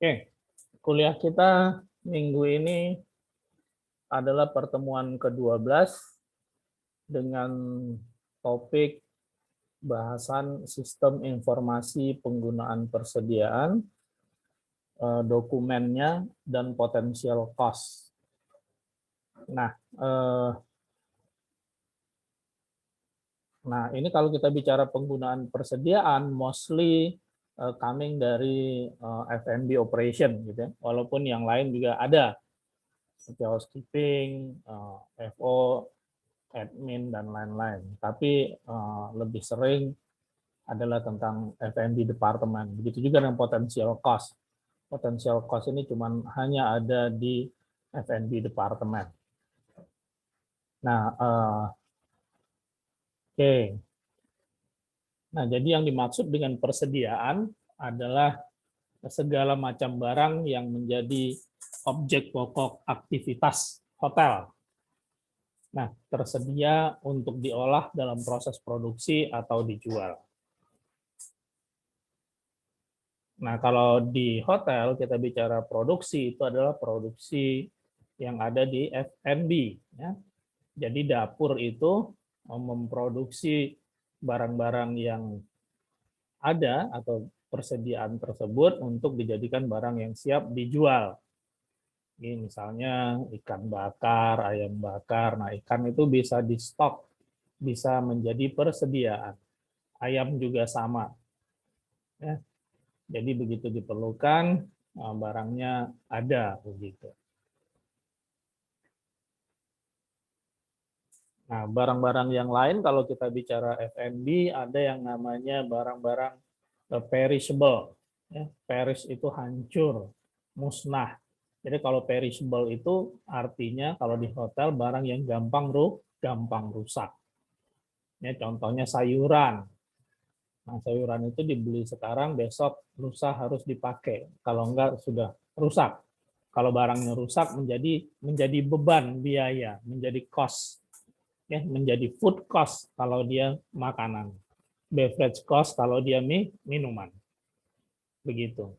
Oke, kuliah kita minggu ini adalah pertemuan ke-12 dengan topik bahasan sistem informasi penggunaan persediaan, dokumennya, dan potensial cost. Nah, ini kalau kita bicara penggunaan persediaan, mostly coming dari F&B operation, gitu ya. Walaupun yang lain juga ada, seperti housekeeping, FO, admin, dan lain-lain. Tapi lebih sering adalah tentang F&B department. Begitu juga dengan potential cost. Potential cost ini hanya ada di F&B department. Nah, oke. Nah, jadi yang dimaksud dengan persediaan adalah segala macam barang yang menjadi objek pokok aktivitas hotel. Nah, tersedia untuk diolah dalam proses produksi atau dijual. Nah, kalau di hotel kita bicara produksi, itu adalah produksi yang ada di F&B. Ya. Jadi dapur itu memproduksi barang-barang yang ada atau persediaan tersebut untuk dijadikan barang yang siap dijual. Ini misalnya ikan bakar, ayam bakar. Nah, ikan itu bisa di stok, bisa menjadi persediaan. Ayam juga sama. Ya. Jadi begitu diperlukan, barangnya ada begitu. Nah, barang-barang yang lain kalau kita bicara F&B ada yang namanya barang-barang perishable. Ya, perish itu hancur, musnah. Jadi kalau perishable itu artinya kalau di hotel barang yang gampang rusak. Ya, contohnya sayuran. Nah, sayuran itu dibeli sekarang, besok lusa harus dipakai. Kalau enggak sudah rusak. Kalau barangnya rusak menjadi beban biaya, menjadi cost. Ya, menjadi food cost kalau dia makanan. Beverage cost kalau dia minuman. Begitu.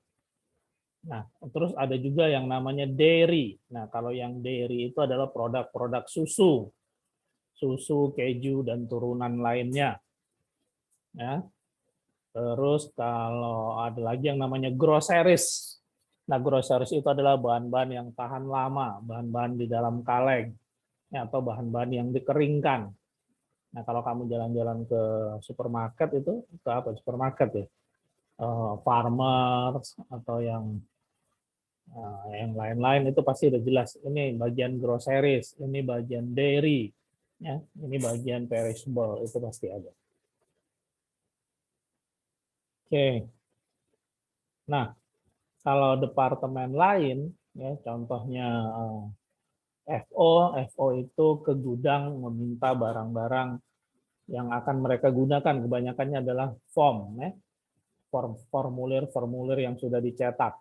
Nah, terus ada juga yang namanya dairy. Nah, kalau yang dairy itu adalah produk-produk susu. Susu, keju, dan turunan lainnya. Ya. Terus kalau ada lagi yang namanya groceries. Nah, groceries itu adalah bahan-bahan yang tahan lama, bahan-bahan di dalam kaleng, ya, atau bahan-bahan yang dikeringkan. Nah, kalau kamu jalan-jalan ke supermarket itu, ke apa supermarket ya? Farmers atau yang lain-lain itu pasti udah jelas. Ini bagian groceries, ini bagian dairy, ya, ini bagian perishable, itu pasti ada. Oke. Nah, kalau departemen lain, ya, contohnya FO itu ke gudang meminta barang-barang yang akan mereka gunakan. Kebanyakannya adalah form, ya, formulir-formulir yang sudah dicetak.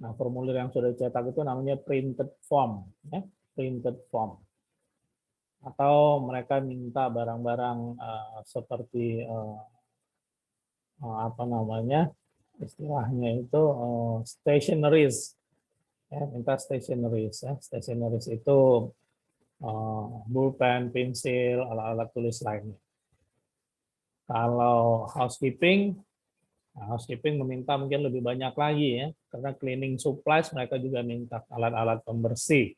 Nah, formulir yang sudah dicetak itu namanya printed form, ya, printed form. Atau mereka minta barang-barang seperti apa namanya? Istilahnya itu stationeries, ya, minta stationeries. Ya. Stationeries itu pulpen, pensil, alat-alat tulis lainnya. Kalau housekeeping, housekeeping meminta mungkin lebih banyak lagi ya, karena cleaning supplies mereka juga minta alat-alat pembersih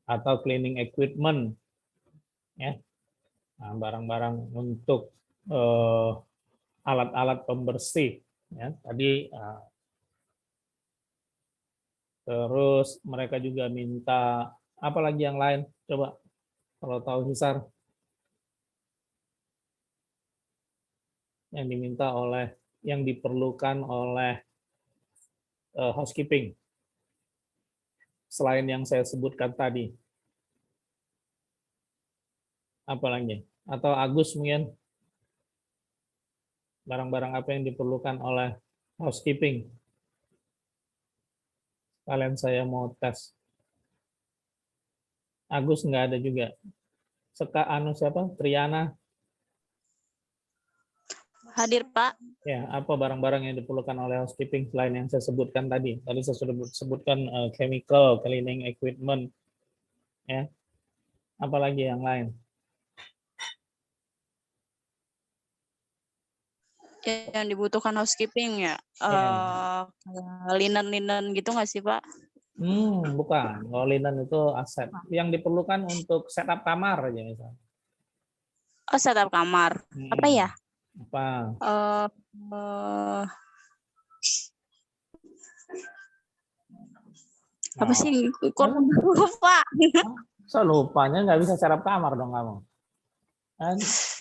atau cleaning equipment, ya, barang-barang untuk alat-alat pembersih. Ya. Tadi terus mereka juga minta apa lagi yang lain? Coba kalau tahu Hisar yang diminta yang diperlukan oleh housekeeping selain yang saya sebutkan tadi. Apa lagi? Atau Agus mungkin barang-barang apa yang diperlukan oleh housekeeping? Kalian saya mau tes. Agus nggak ada juga. Siapa? Triana? Hadir, Pak. Ya, apa barang-barang yang diperlukan oleh housekeeping selain yang saya sebutkan tadi? Tadi saya sudah sebutkan chemical, cleaning equipment, ya. Apalagi yang lain? Yang dibutuhkan housekeeping ya. Ya. Linen-linen gitu nggak sih, Pak? Bukan. Kalau linen itu aset. Yang diperlukan untuk setup kamar aja misalnya. Oh, setup kamar. Apa ya? Apa? Apa sih? Kok lupa? So lupanya nggak bisa setup kamar dong kamu. Kan?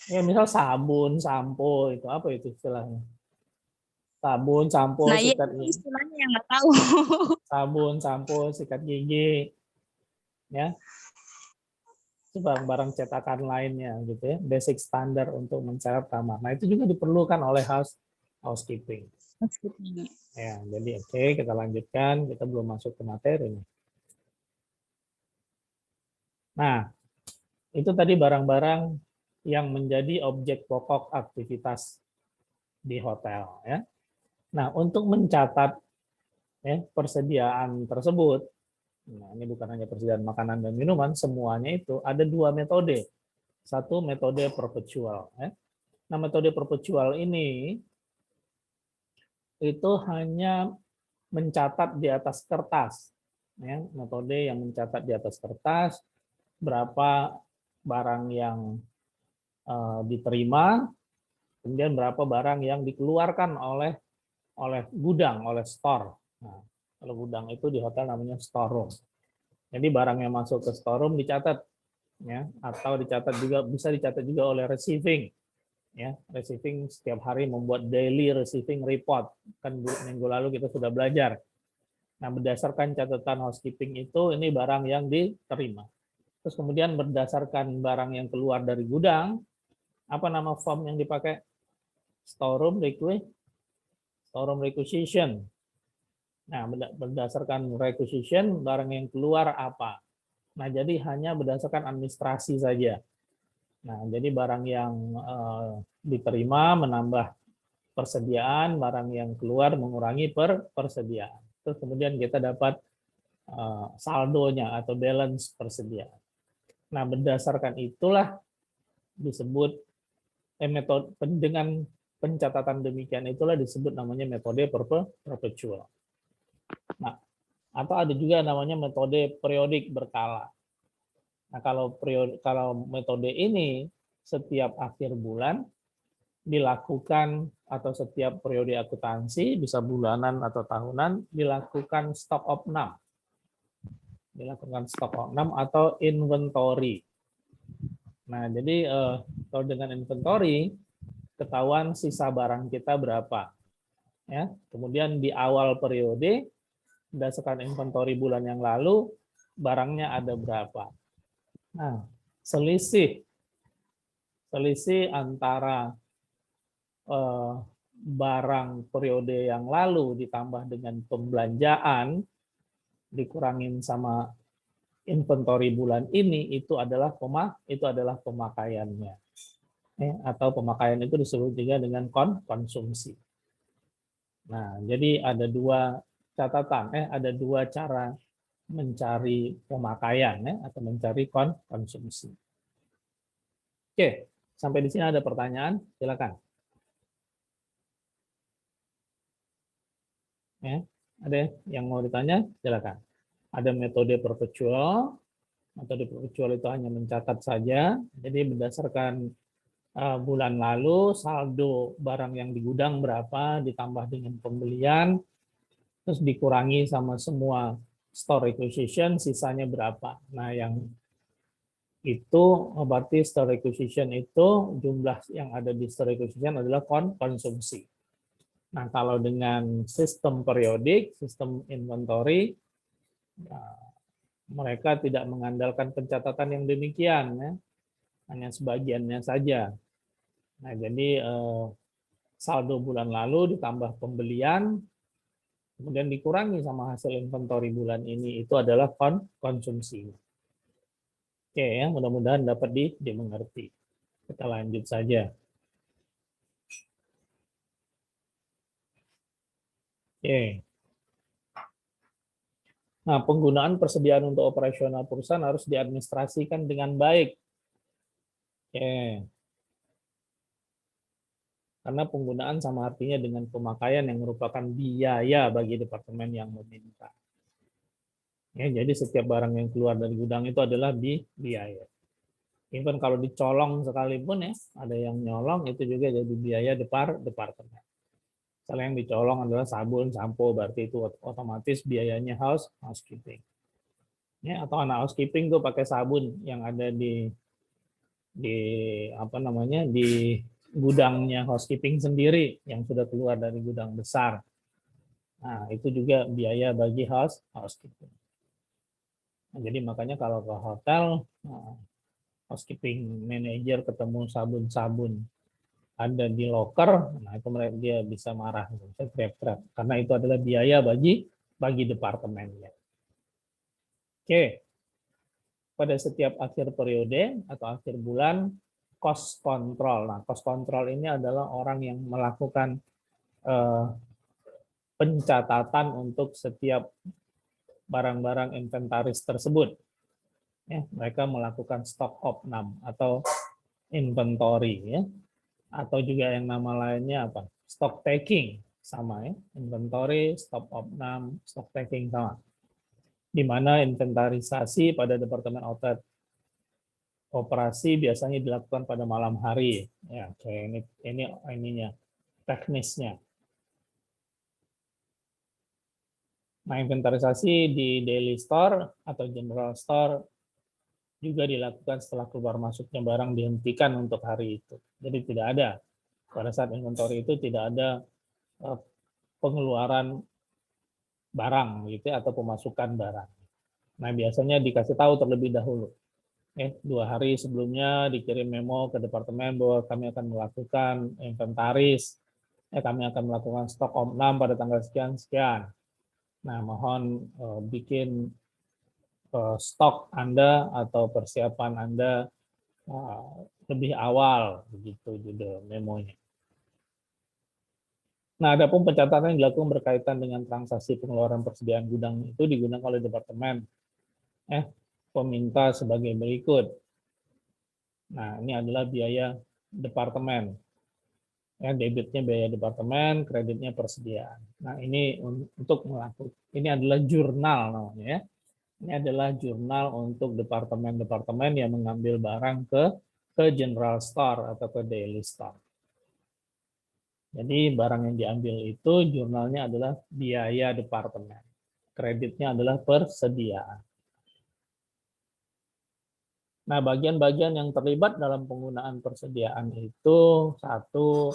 Ya misal sabun, sampo itu apa itu istilahnya? Sabun, sampo, Nah, iya sikat gigi. istilahnya yang nggak tahu. Sabun, sampo, sikat gigi, ya. Itu barang-barang cetakan lainnya gitu ya, basic standar untuk mencatat kamar. Nah itu juga diperlukan oleh housekeeping. Ya, jadi oke, kita lanjutkan. Kita belum masuk ke materi. Nah, itu tadi barang-barang yang menjadi objek pokok aktivitas di hotel. Ya. Nah, untuk mencatat persediaan tersebut, nah ini bukan hanya persediaan makanan dan minuman, semuanya itu ada dua metode. Satu metode perpetual. Ya. Nah, metode perpetual ini itu hanya mencatat di atas kertas. Ya, metode yang mencatat di atas kertas berapa barang yang diterima, kemudian berapa barang yang dikeluarkan oleh gudang, oleh store. Nah, kalau gudang itu di hotel namanya storeroom. Jadi barang yang masuk ke storeroom dicatat, ya, atau dicatat juga bisa dicatat juga oleh receiving. Ya, receiving setiap hari membuat daily receiving report. Kan minggu lalu kita sudah belajar. Nah, berdasarkan catatan housekeeping itu, ini barang yang diterima. Terus kemudian berdasarkan barang yang keluar dari gudang, apa nama form yang dipakai? Storeroom requisition. Nah, berdasarkan requisition, barang yang keluar apa? Nah, jadi hanya berdasarkan administrasi saja. Nah, jadi barang yang diterima menambah persediaan, barang yang keluar mengurangi persediaan. Terus kemudian kita dapat saldonya atau balance persediaan. Nah, berdasarkan itulah disebut metode dengan pencatatan demikian itulah disebut namanya metode perpetual. Nah, atau ada juga namanya metode periodik berkala. Nah, kalau metode ini setiap akhir bulan dilakukan atau setiap periode akuntansi bisa bulanan atau tahunan dilakukan stock of none. Dilakukan stock of none atau inventory. Nah, jadi kalau dengan inventory ketahuan sisa barang kita berapa. Ya, kemudian di awal periode berdasarkan inventory bulan yang lalu barangnya ada berapa. Nah, selisih antara barang periode yang lalu ditambah dengan pembelanjaan dikurangin sama inventory bulan ini itu adalah pemakaiannya. Atau pemakaian itu disebut juga dengan konsumsi. Nah, jadi ada dua catatan, ada dua cara mencari pemakaian atau mencari konsumsi. Oke, sampai di sini ada pertanyaan, silakan. Ya, ada yang mau ditanya, silakan. Ada metode perpetual. Metode perpetual itu hanya mencatat saja. Jadi berdasarkan bulan lalu saldo barang yang di gudang berapa ditambah dengan pembelian, terus dikurangi sama semua store requisition, sisanya berapa. Nah, yang itu berarti store requisition itu jumlah yang ada di store requisition adalah konsumsi. Nah, kalau dengan sistem periodik, sistem inventory, mereka tidak mengandalkan pencatatan yang demikian, ya. Hanya sebagiannya saja. Nah, jadi saldo bulan lalu ditambah pembelian, kemudian dikurangi sama hasil inventory bulan ini, itu adalah konsumsi. Oke, ya, mudah-mudahan dapat dimengerti. Kita lanjut saja. Oke. Nah, penggunaan persediaan untuk operasional perusahaan harus diadministrasikan dengan baik. Oke. Karena penggunaan sama artinya dengan pemakaian yang merupakan biaya bagi departemen yang meminta. Ya, jadi setiap barang yang keluar dari gudang itu adalah biaya. Even kalau dicolong sekalipun ya, ada yang nyolong itu juga jadi biaya departemen. Misalnya yang dicolong adalah sabun, sampo, berarti itu otomatis biayanya housekeeping. Ya, atau anak housekeeping tuh pakai sabun yang ada di apa namanya di gudangnya housekeeping sendiri yang sudah keluar dari gudang besar. Nah, itu juga biaya bagi housekeeping. Nah, jadi makanya kalau ke hotel, housekeeping manager ketemu sabun-sabun ada di locker, nah itu dia bisa marah, bisa teriak-teriak, karena itu adalah biaya bagi departemennya. Oke, pada setiap akhir periode atau akhir bulan, cost control. Nah, cost control ini adalah orang yang melakukan pencatatan untuk setiap barang-barang inventaris tersebut. Ya, mereka melakukan stock opnam atau inventory, ya, atau juga yang nama lainnya apa? Stock taking, sama ya, inventory, stock opnam, stock taking sama. Di mana inventarisasi pada departemen outlet operasi biasanya dilakukan pada malam hari. Ya, kayak ini ininya teknisnya. Nah, inventarisasi di daily store atau general store juga dilakukan setelah keluar masuknya barang dihentikan untuk hari itu. Jadi tidak ada pada saat inventory itu tidak ada pengeluaran barang gitu ya, atau pemasukan barang. Nah, biasanya dikasih tahu terlebih dahulu. 2 hari sebelumnya dikirim memo ke departemen bahwa kami akan melakukan inventaris, kami akan melakukan stok opnam pada tanggal sekian-sekian. Nah, mohon bikin stok Anda atau persiapan Anda lebih awal, begitu judul memonya. Nah, adapun pencatatan yang dilakukan berkaitan dengan transaksi pengeluaran persediaan gudang itu digunakan oleh departemen peminta sebagai berikut. Nah, ini adalah biaya departemen. Ya, debitnya biaya departemen, kreditnya persediaan. Nah, ini untuk melakukan, ini adalah jurnal namanya ya. Ini adalah jurnal untuk departemen-departemen yang mengambil barang ke general store atau ke daily store. Jadi barang yang diambil itu jurnalnya adalah biaya departemen. Kreditnya adalah persediaan. Nah, bagian-bagian yang terlibat dalam penggunaan persediaan itu satu,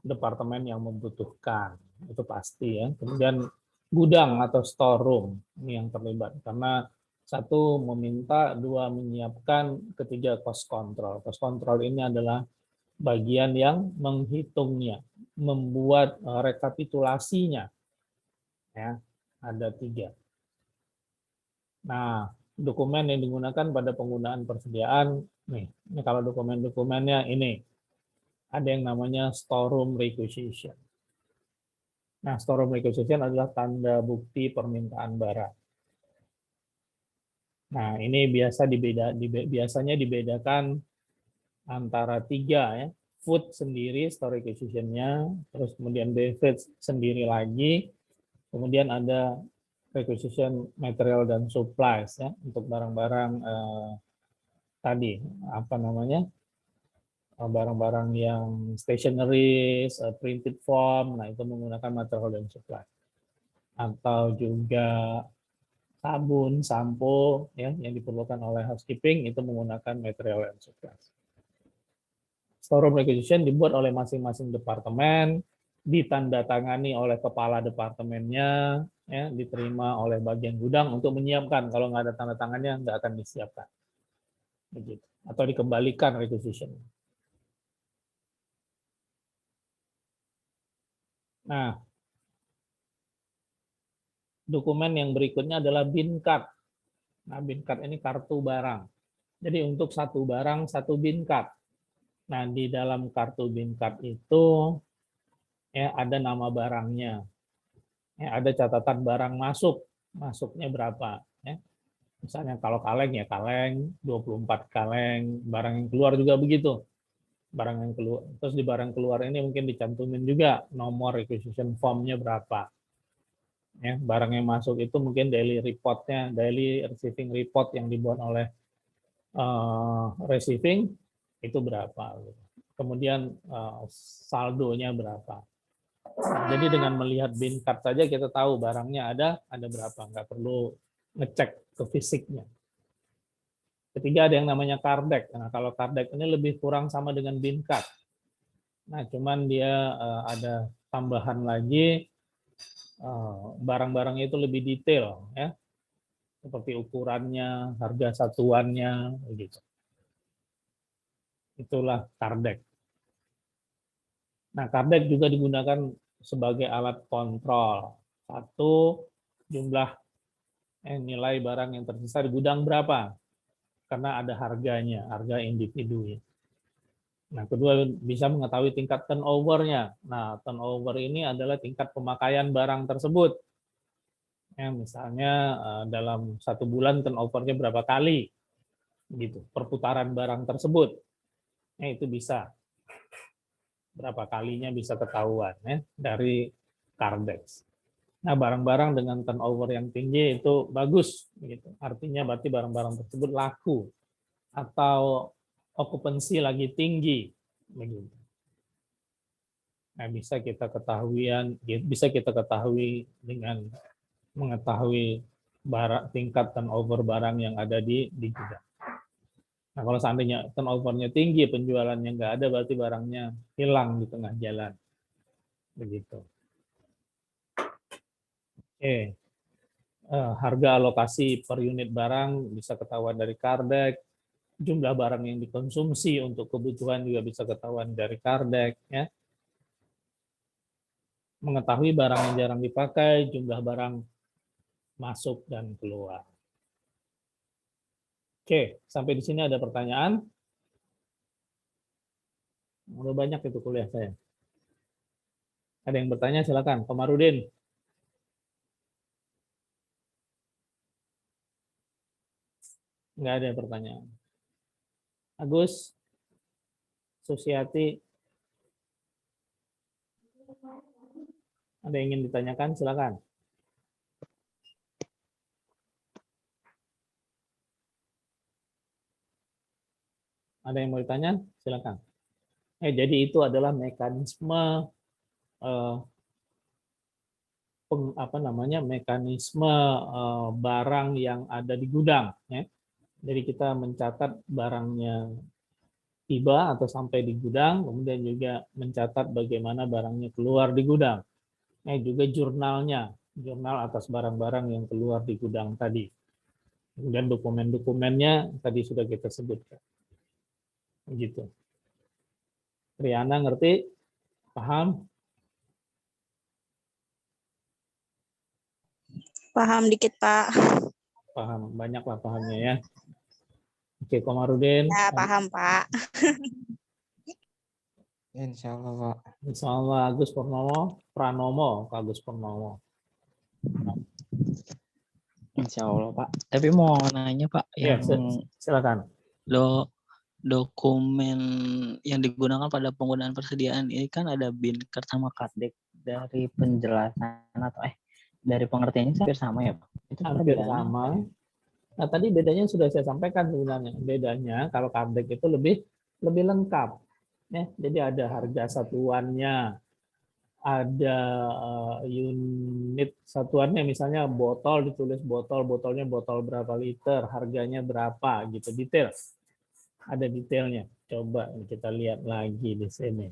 departemen yang membutuhkan, itu pasti ya. Kemudian gudang atau storeroom ini yang terlibat karena satu meminta, dua menyiapkan, ketiga cost control. Cost control ini adalah bagian yang menghitungnya, membuat rekapitulasinya. Ya, ada 3. Nah, dokumen yang digunakan pada penggunaan persediaan, ini kalau dokumen-dokumennya ini, ada yang namanya storeroom requisition. Nah, storeroom requisition adalah tanda bukti permintaan barang. Nah, ini biasanya dibedakan antara 3 ya. Food sendiri store requisition-nya, terus kemudian beverage sendiri lagi, kemudian ada requisition material dan supplies ya untuk barang-barang tadi apa namanya? Barang-barang yang stationery, printed form, nah itu menggunakan material dan supply. Atau juga sabun, sampo ya yang diperlukan oleh housekeeping itu menggunakan material dan supply. Storeroom requisition dibuat oleh masing-masing departemen, ditandatangani oleh kepala departemennya, ya, diterima oleh bagian gudang untuk menyiapkan. Kalau nggak ada tanda tangannya nggak akan disiapkan, begitu. Atau dikembalikan requisition. Nah, dokumen yang berikutnya adalah bin card. Nah, bin card ini kartu barang. Jadi untuk satu barang satu bin card. Nah, di dalam kartu bin card itu ya ada nama barangnya. Ya, ada catatan barang masuk, masuknya berapa. Ya. Misalnya kalau kaleng ya kaleng, 24 kaleng, barang yang keluar juga begitu. Barang yang keluar, terus di barang keluar ini mungkin dicantumin juga nomor requisition form-nya berapa. Ya, barang yang masuk itu mungkin daily report-nya, daily receiving report yang dibuat oleh receiving itu berapa. Kemudian saldonya berapa. Jadi dengan melihat bin card saja kita tahu barangnya ada berapa, nggak perlu ngecek ke fisiknya. Ketiga ada yang namanya card deck. Nah, kalau card deck ini lebih kurang sama dengan bin card. Nah, cuman dia ada tambahan lagi barang-barangnya itu lebih detail ya. Seperti ukurannya, harga satuannya begitu. Itulah card deck. Nah, card deck juga digunakan sebagai alat kontrol. Satu, jumlah nilai barang yang tersisa di gudang berapa? Karena ada harganya, harga individu. Nah, kedua bisa mengetahui tingkat turnover-nya. Nah, turnover ini adalah tingkat pemakaian barang tersebut. Ya, misalnya dalam 1 bulan turnover-nya berapa kali, gitu. Perputaran barang tersebut, ya, itu bisa berapa kalinya bisa ketahuan ya dari Cardex. Nah, barang-barang dengan turnover yang tinggi itu bagus, gitu. Artinya berarti barang-barang tersebut laku atau okupansi lagi tinggi, begitu. Nah, bisa kita ketahui dengan mengetahui tingkat turnover barang yang ada di gudang. Nah, kalau seandainya turnover-nya tinggi, penjualannya nggak ada, berarti barangnya hilang di tengah jalan, begitu. Oke. Harga alokasi per unit barang bisa ketahuan dari Cardex, jumlah barang yang dikonsumsi untuk kebutuhan juga bisa ketahuan dari Cardex, ya. Mengetahui barang yang jarang dipakai, jumlah barang masuk dan keluar. Oke, sampai di sini ada pertanyaan? Udah banyak itu kuliah saya. Ada yang bertanya silakan, Komarudin. Nggak ada pertanyaan. Agus, Susiati, ada yang ingin ditanyakan silakan. Ada yang mau ditanya? Silakan. Jadi itu adalah mekanisme mekanisme barang yang ada di gudang. Ya. Jadi kita mencatat barangnya tiba atau sampai di gudang, kemudian juga mencatat bagaimana barangnya keluar di gudang. Juga jurnalnya, jurnal atas barang-barang yang keluar di gudang tadi. Kemudian dokumen-dokumennya tadi sudah kita sebutkan. Begitu. Triana ngerti? Paham? Paham dikit, Pak. Paham, banyaklah pahamnya ya. Oke, Komarudin. Ya, paham, Pak. Insya Allah, Pak. Insya Allah Agus Purnomo, Pranomo, Agus Purnomo. Insya Allah, Pak. Tapi mau nanya, Pak, Ya, yang silakan. dokumen yang digunakan pada penggunaan persediaan ini kan ada bin card sama Cardex. Dari penjelasan atau dari pengertiannya hampir sama ya, Pak? Itu Hampir sama. Nah, tadi bedanya sudah saya sampaikan sebenarnya. Bedanya kalau Cardex itu lebih lengkap. Ya, jadi ada harga satuannya, ada unit satuannya, misalnya botol ditulis botolnya botol berapa liter, harganya berapa, gitu, detail. Ada detailnya. Coba kita lihat lagi di sini.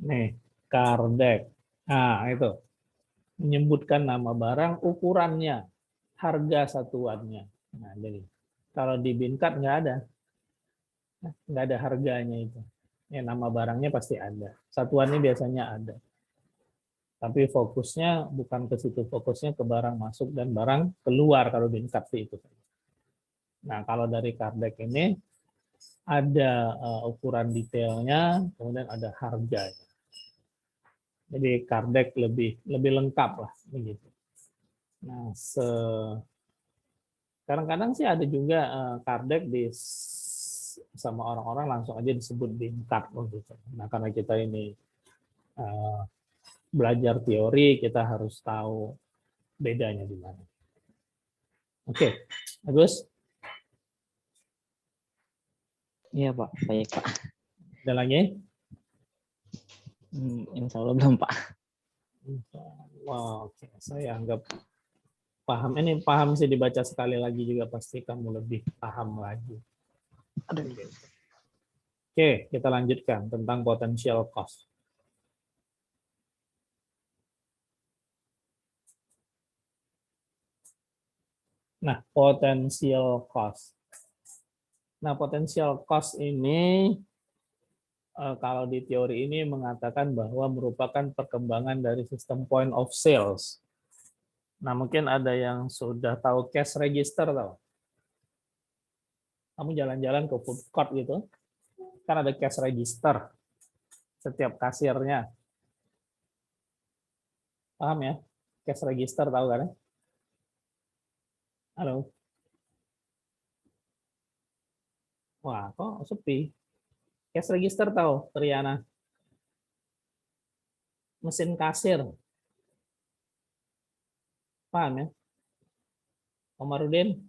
Nih, Cardex. Nah, itu. Menyebutkan nama barang, ukurannya, harga satuannya. Nah, jadi kalau di Bincard nggak ada. Nggak ada harganya itu. Ya, nama barangnya pasti ada. Satuannya biasanya ada. Tapi fokusnya bukan ke situ, fokusnya ke barang masuk dan barang keluar kalau Bincard itu. Nah, kalau dari Cardex ini ada ukuran detailnya, kemudian ada harganya. Jadi Kardec lebih lengkap lah begitu. Nah, kadang-kadang sih ada juga Kardec sama orang-orang langsung aja disebut Bingkar gitu. Nah, karena kita ini belajar teori, kita harus tahu bedanya di mana. Oke, Agus, Iya Pak, baik Pak. ada lagi? Insya Allah belum Pak. Wah, oke. Saya anggap paham. Ini paham sih, dibaca sekali lagi juga pasti kamu lebih paham lagi. Oke, kita lanjutkan tentang potential cost. Nah, potential cost. Nah, potential cost ini kalau di teori ini mengatakan bahwa merupakan perkembangan dari sistem point of sales. Nah, mungkin ada yang sudah tahu cash register, tahu? Kamu jalan-jalan ke food court gitu, kan ada cash register setiap kasirnya. Paham ya? Cash register tahu kan? Halo? Wah, kok sepi? Cash register tahu, Triana? Mesin kasir. Paham ya? Omarudin?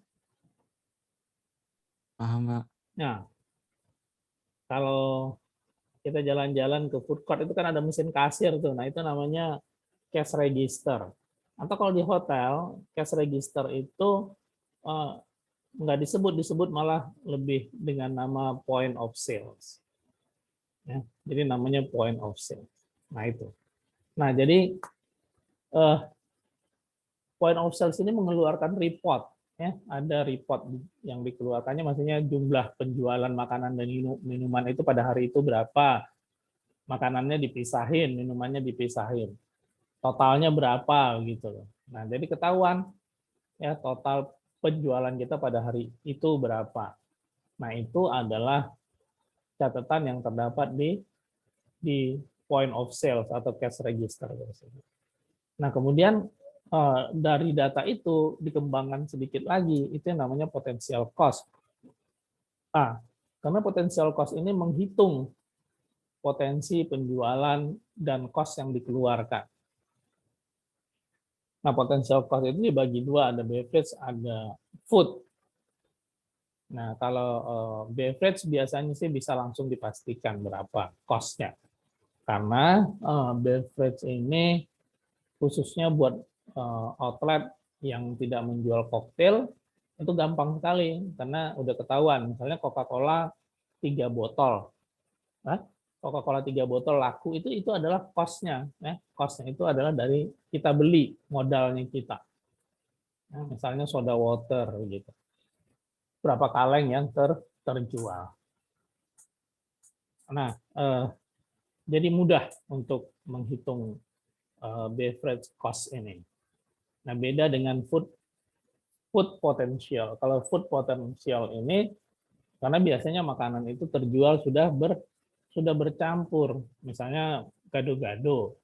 Paham Pak. Nah, kalau kita jalan-jalan ke food court itu kan ada mesin kasir tuh. Nah, itu namanya cash register. Atau kalau di hotel, cash register itu nggak disebut malah lebih dengan nama point of sales. Ya, jadi namanya point of sales. Nah, itu. Nah, jadi point of sales ini mengeluarkan report. Ya, ada report yang dikeluarkannya, maksudnya jumlah penjualan makanan dan minuman itu pada hari itu berapa, makanannya dipisahin, minumannya dipisahin, totalnya berapa gitu loh. Nah, jadi ketahuan ya total penjualan kita pada hari itu berapa. Nah, itu adalah catatan yang terdapat di point of sales atau cash register. Nah, kemudian dari data itu dikembangkan sedikit lagi, itu yang namanya potential cost. Karena potential cost ini menghitung potensi penjualan dan cost yang dikeluarkan. Nah, potential cost itu dibagi dua, ada beverage, ada food. Nah, kalau beverage biasanya sih bisa langsung dipastikan berapa cost-nya. Karena beverage ini khususnya buat outlet yang tidak menjual koktail, itu gampang sekali karena udah ketahuan. Misalnya Coca-Cola 3 botol. Coca-Cola 3 botol laku itu adalah cost-nya. Ya. Cost-nya itu adalah dari kita beli, modalnya kita. Nah, misalnya soda water gitu. Berapa kaleng yang terjual. Nah, jadi mudah untuk menghitung beverage cost ini. Nah, beda dengan food potential. Kalau food potential ini, karena biasanya makanan itu terjual sudah bercampur. Misalnya gado-gado,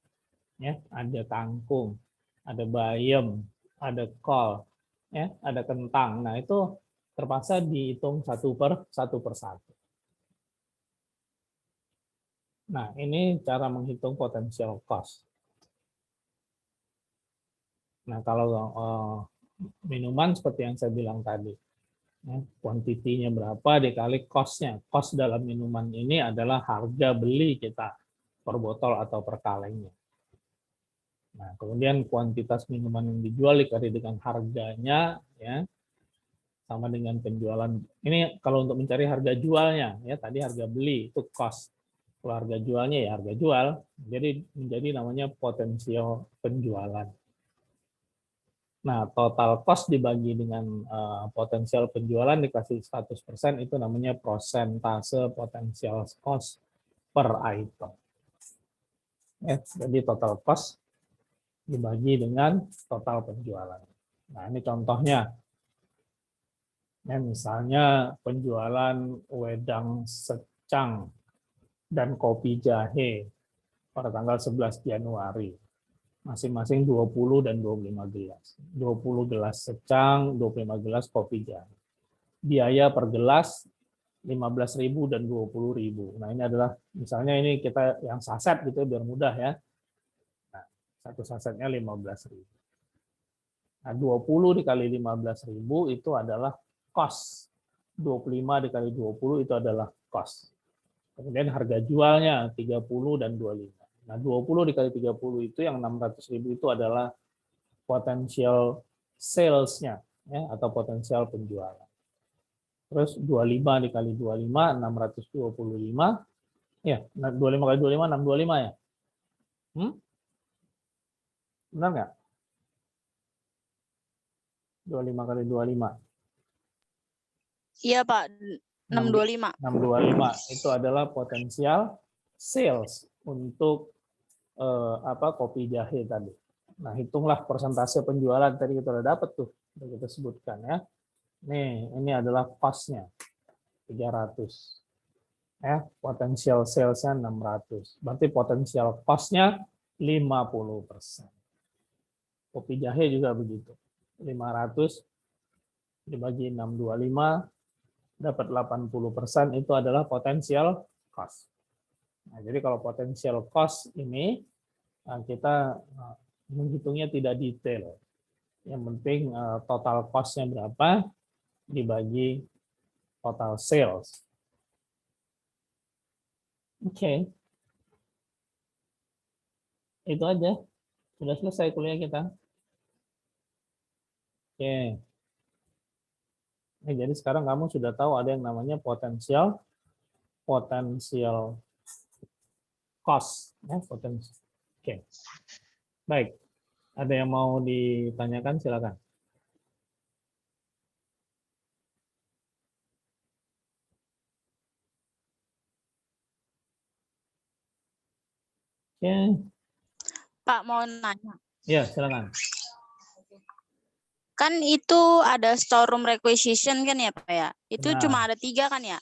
ya, ada kangkung, ada bayam, ada kol, ya, ada kentang. Nah, itu terpaksa dihitung satu persatu. Nah, ini cara menghitung potential cost. Nah, kalau minuman seperti yang saya bilang tadi, ya, kuantitinya berapa dikali cost-nya. Cost dalam minuman ini adalah harga beli kita per botol atau per kalengnya. Nah, kemudian kuantitas minuman yang dijual dikali dengan harganya, ya, sama dengan penjualan. Ini kalau untuk mencari harga jualnya, ya, tadi harga beli itu cost. Kalau harga jualnya ya harga jual, jadi menjadi namanya potensial penjualan. Nah, total cost dibagi dengan potensial penjualan dikasih 100%, itu namanya prosentase potensial cost per item. Ya, jadi total cost dibagi dengan total penjualan. Nah, ini contohnya. Ya, misalnya penjualan wedang secang dan kopi jahe pada tanggal 11 Januari. Masing-masing 20 dan 25 gelas. 20 gelas secang, 25 gelas kopi jahe. Biaya per gelas 15.000 dan 20.000. Nah, ini adalah misalnya ini kita yang saset gitu biar mudah ya. Nah, satu sasetnya 15.000. Nah, 20 dikali 15.000 itu adalah cost. 25 dikali 20 itu adalah cost. Kemudian harga jualnya 30 dan 25. Nah, 20 dikali 30 itu yang 600.000 itu adalah potensial sales-nya ya, atau potensial penjualan. Terus 25 dikali 25, 625. Ya, 25 kali 25, 625 ya? Benar nggak? 25 kali 25. Iya, Pak. 625. 625 itu adalah potensial sales untuk kopi jahe tadi. Nah, hitunglah persentase penjualan tadi kita udah dapat tuh, udah kita sebutkan ya. Nih, ini adalah cost-nya 300. Ya, potensial sales-nya 600. Berarti potensial cost-nya 50%. Kopi jahe juga begitu. 500 dibagi 625 dapat 80%, itu adalah potensial cost. Nah, jadi kalau potensial cost ini kita menghitungnya tidak detail. Yang penting total cost-nya berapa dibagi total sales. Oke. Itu aja. Sudah selesai kuliah kita. Oke. Nah, jadi sekarang kamu sudah tahu ada yang namanya potensial cost. Ya, potensial. Oke. Baik. Ada yang mau ditanyakan, silakan. Oke. Pak, mau nanya. Ya, silakan. Kan itu ada storeroom requisition kan ya, Pak ya? Itu Nah. cuma ada 3 kan ya?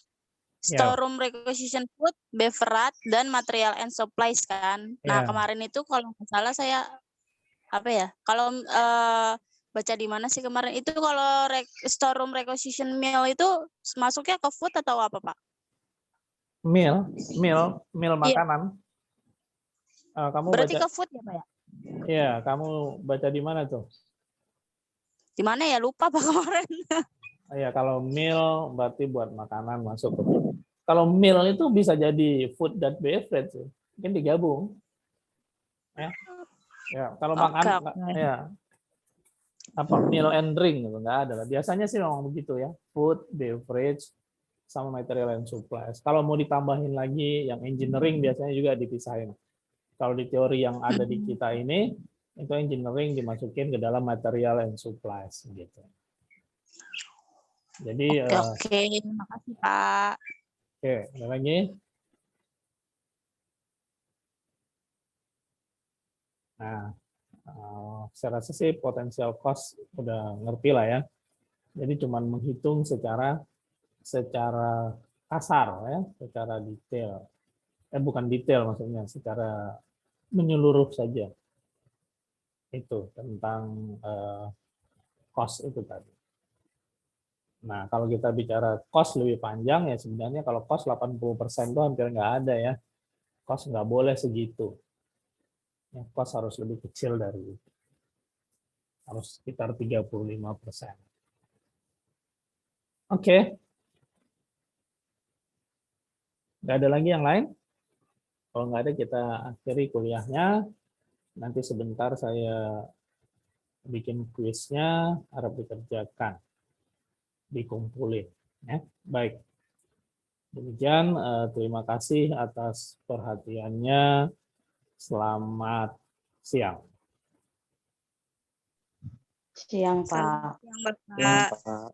Storeroom requisition food, beverage, dan material and supplies kan. Nah, kemarin itu kalau nggak salah saya kalau baca di mana sih kemarin itu kalau storeroom requisition meal itu masuknya ke food atau apa, Pak? Meal Iya. makanan. Kamu Berarti baca, ke food ya, Pak ya? Iya, kamu baca di mana tuh? Di mana ya? Lupa Pak kemarin. Ya, kalau meal berarti buat makanan masuk ke food. Kalau meal itu bisa jadi food dan beverage, mungkin digabung. Ya, kalau makan ya apa meal and drink gitu nggak ada. Biasanya sih memang begitu ya, food, beverage, sama material and supplies. Kalau mau ditambahin lagi yang engineering biasanya juga dipisahin. Kalau di teori yang ada di kita ini, itu engineering dimasukin ke dalam material and supplies gitu. Jadi Oke, terima kasih Pak. Oke, ada lagi? Nah, saya rasa sih potensial cost udah ngerti lah ya. Jadi cuma menghitung secara kasar ya, secara detail. Bukan detail maksudnya, secara menyeluruh saja. Itu tentang cost itu tadi. Nah, kalau kita bicara cost lebih panjang ya sebenarnya kalau cost 80% itu hampir nggak ada ya. Cost nggak boleh segitu. Ya, cost harus lebih kecil dari itu. Harus sekitar 35%. Oke. Nggak ada lagi yang lain? Kalau nggak ada kita akhiri kuliahnya. Nanti sebentar saya bikin kuisnya, harap dikerjakan. Dikumpulin. Ya. Baik. Demikian, terima kasih atas perhatiannya. Selamat siang. Siang, Pak. Siang, Bapak.